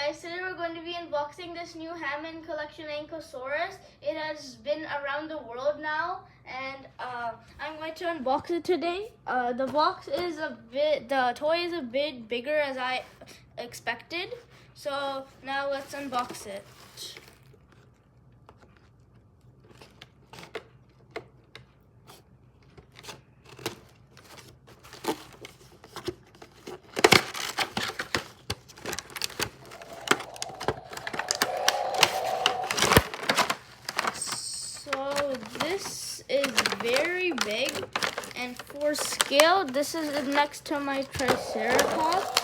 guys, today we're going to be unboxing this new Hammond collection ankylosaurus. It has been around the world now, and I'm going to unbox it today. The toy is a bit bigger as I expected. So now let's unbox it. This is very big, and for scale, this is next to my Triceratops,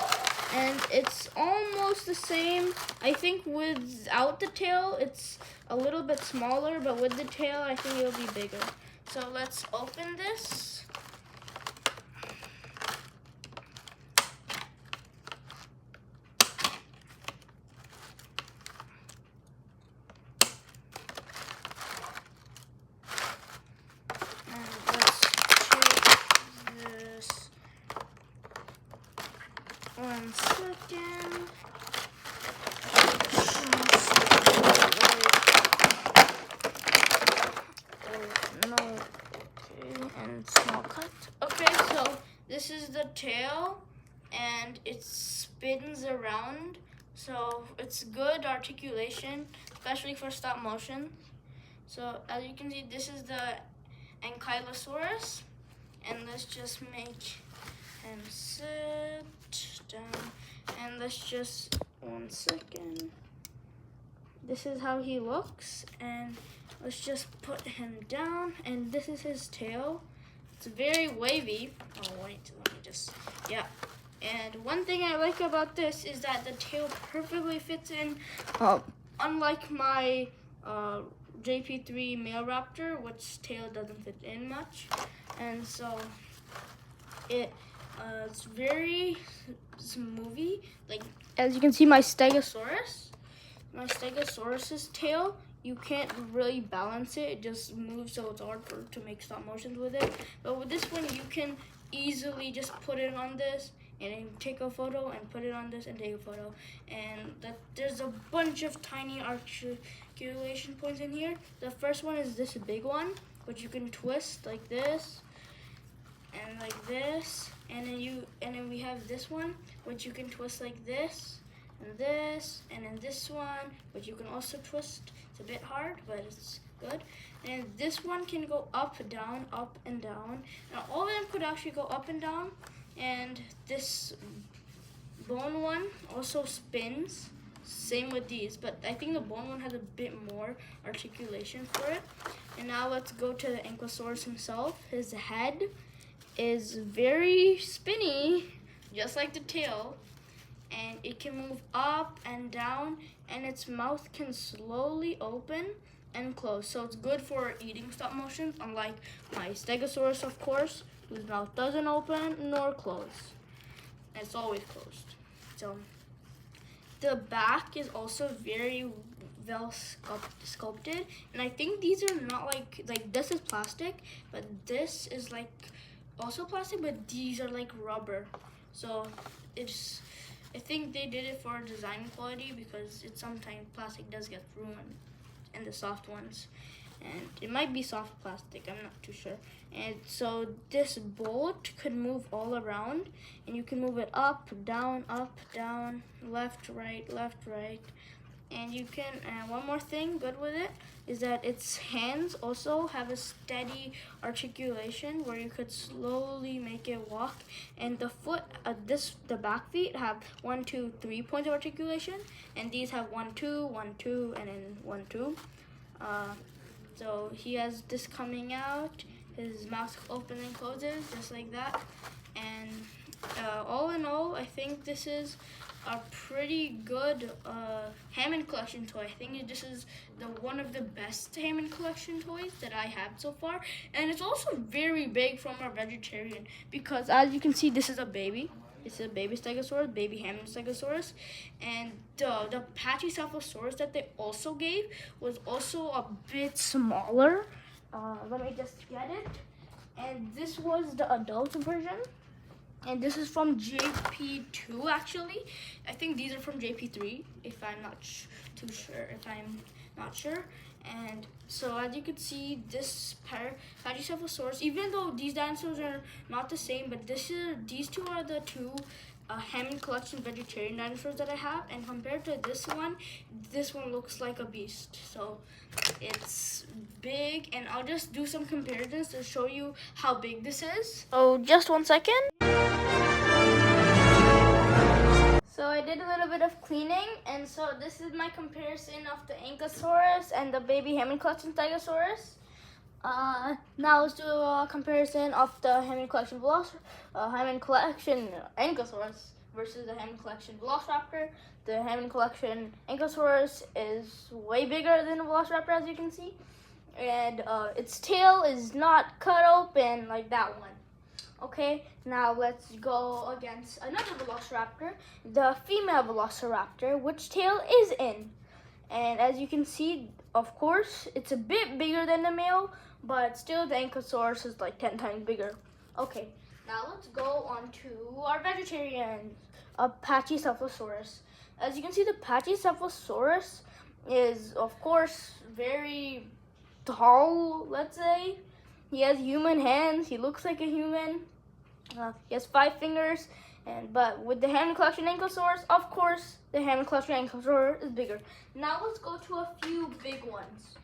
and it's almost the same. I think without the tail, it's a little bit smaller, but with the tail, I think it'll be bigger. So let's open this. One second. No. Okay, and small cut. Okay, so this is the tail, and it spins around. So it's good articulation, especially for stop motion. So as you can see, this is the ankylosaurus, and let's just make him sit down, and let's just 1 second. This is how he looks, and let's just put him down, and this is his tail. It's very wavy. Oh wait, let me just, yeah. And one thing I like about this is that the tail perfectly fits in, unlike my JP3 male raptor, which tail doesn't fit in much. And so it's very smoothie. Like, as you can see, my Stegosaurus's tail, you can't really balance it. It just moves, so it's hard to make stop motions with it. But with this one, you can easily just put it on this and then take a photo and put it on this and take a photo. And there's a bunch of tiny articulation points in here. The first one is this big one, which you can twist like this and like this, and then we have this one, which you can twist like this, and then this one, which you can also twist. It's a bit hard, but it's good. And this one can go up, down, up, and down. And all of them could actually go up and down. And this bone one also spins. Same with these, but I think the bone one has a bit more articulation for it. And now let's go to the ankylosaurus himself. His head is very spinny, just like the tail, and it can move up and down, and its mouth can slowly open and close. So it's good for eating stop motions, unlike my Stegosaurus, of course, whose mouth doesn't open nor close. It's always closed. So the back is also very well sculpted, and I think these are not like this is plastic, but this is like also plastic, but these are like rubber. So I think they did it for design quality, because sometimes plastic does get ruined in the soft ones, and it might be soft plastic, I'm not too sure. And so this bolt could move all around, and you can move it up, down, left, right. And you can, one more thing good with it is that its hands also have a steady articulation where you could slowly make it walk. And the foot, the back feet have 1, 2, 3 points of articulation, and these have 1, 2, 1, 2, and then 1, 2. So he has this coming out. His mouth opens and closes just like that. And all in all, I think this is a pretty good Hammond collection toy. I think this is one of the best Hammond collection toys that I have so far. And it's also very big from a vegetarian, because as you can see, this is a baby. It's a baby Stegosaurus, baby Hammond Stegosaurus. And the Pachycephalosaurus that they also gave was also a bit smaller. Let me just get it. And this was the adult version. And this is from JP2 actually. I think these are from JP3 if I'm not too sure, if I'm not sure. And so as you can see, this Pachycephalosaurus, even though these dinosaurs are not the same, but these two are the two Hammond collection vegetarian dinosaurs that I have, and compared to this one looks like a beast. So it's big, and I'll just do some comparisons to show you how big this is. Oh, just 1 second. So I did a little bit of cleaning, and so this is my comparison of the Ankylosaurus and the baby Hammond collection Stegosaurus. Now let's do a comparison of the Hammond collection Ankylosaurus versus the Hammond collection Velociraptor. The Hammond collection Ankylosaurus is way bigger than the Velociraptor, as you can see, and its tail is not cut open like that one. Okay, now let's go against another Velociraptor, the female Velociraptor, which tail is in. And as you can see, of course, it's a bit bigger than the male, but still the Ankylosaurus is like 10 times bigger. Okay, now let's go on to our vegetarian, Pachycephalosaurus. As you can see, the Pachycephalosaurus is, of course, very tall, let's say. He has human hands, he looks like a human. He has 5 fingers, but with the Hammond collection Ankylosaurus, of course, the Hammond collection Ankylosaurus is bigger. Now let's go to a few big ones.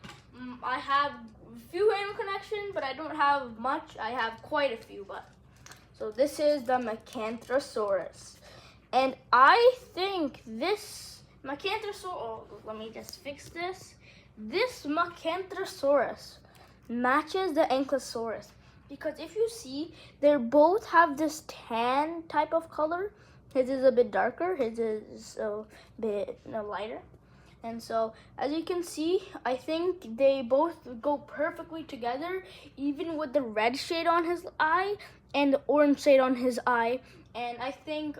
I have a few Hammond collection, but I don't have much. I have quite a few, but so this is the Macanthrosaurus, and I think this Macanthrosaurus. Oh, let me just fix this. This Macanthrosaurus matches the Ankylosaurus. Because if you see, they both have this tan type of color. His is a bit darker, his is a bit lighter. And so, as you can see, I think they both go perfectly together, even with the red shade on his eye and the orange shade on his eye. And I think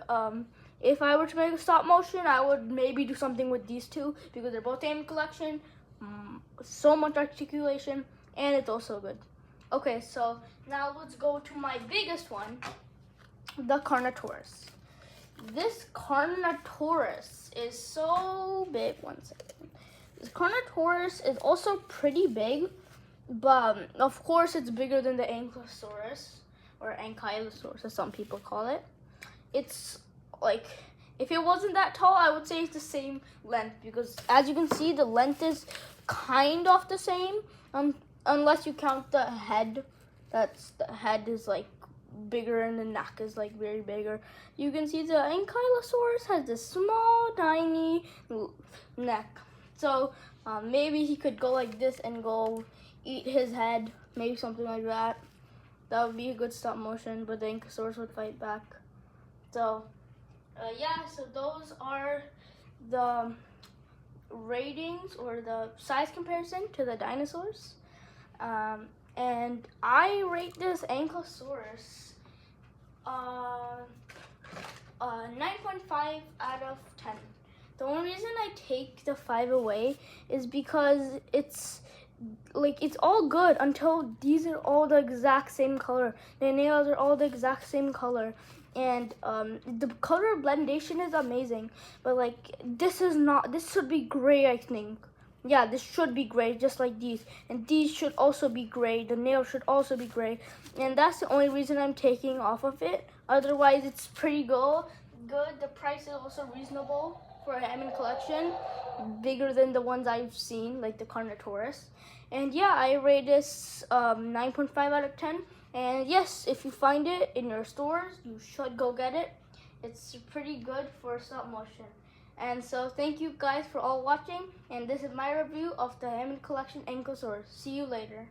if I were to make a stop motion, I would maybe do something with these two, because they're both Hammond collection, so much articulation, and it's also good. Okay, so now let's go to my biggest one, the Carnotaurus. This Carnotaurus is so big. 1 second. This Carnotaurus is also pretty big, but of course it's bigger than the Ankylosaurus, or ankylosaurus as some people call it. It's like, if it wasn't that tall, I would say it's the same length, because as you can see, the length is kind of the same. Unless you count the head, the head is like bigger and the neck is like very bigger. You can see the Ankylosaurus has this small, tiny neck. So maybe he could go like this and go eat his head, maybe something like that. That would be a good stop motion, but the Ankylosaurus would fight back. So yeah, so those are the ratings or the size comparison to the dinosaurs. And I rate this Ankylosaurus 9.5 out of 10. The only reason I take the 5 away is because it's all good until these are all the exact same color. The nails are all the exact same color, and the color blendation is amazing. But like this should be gray, I think. Yeah, this should be gray, just like these. And these should also be gray. The nails should also be gray. And that's the only reason I'm taking off of it. Otherwise, it's pretty good. The price is also reasonable for a Hammond collection. Bigger than the ones I've seen, like the Carnotaurus. And yeah, I rate this 9.5 out of 10. And yes, if you find it in your stores, you should go get it. It's pretty good for stop motion. And so thank you guys for all watching, and this is my review of the Hammond collection Ankylosaurus. See you later.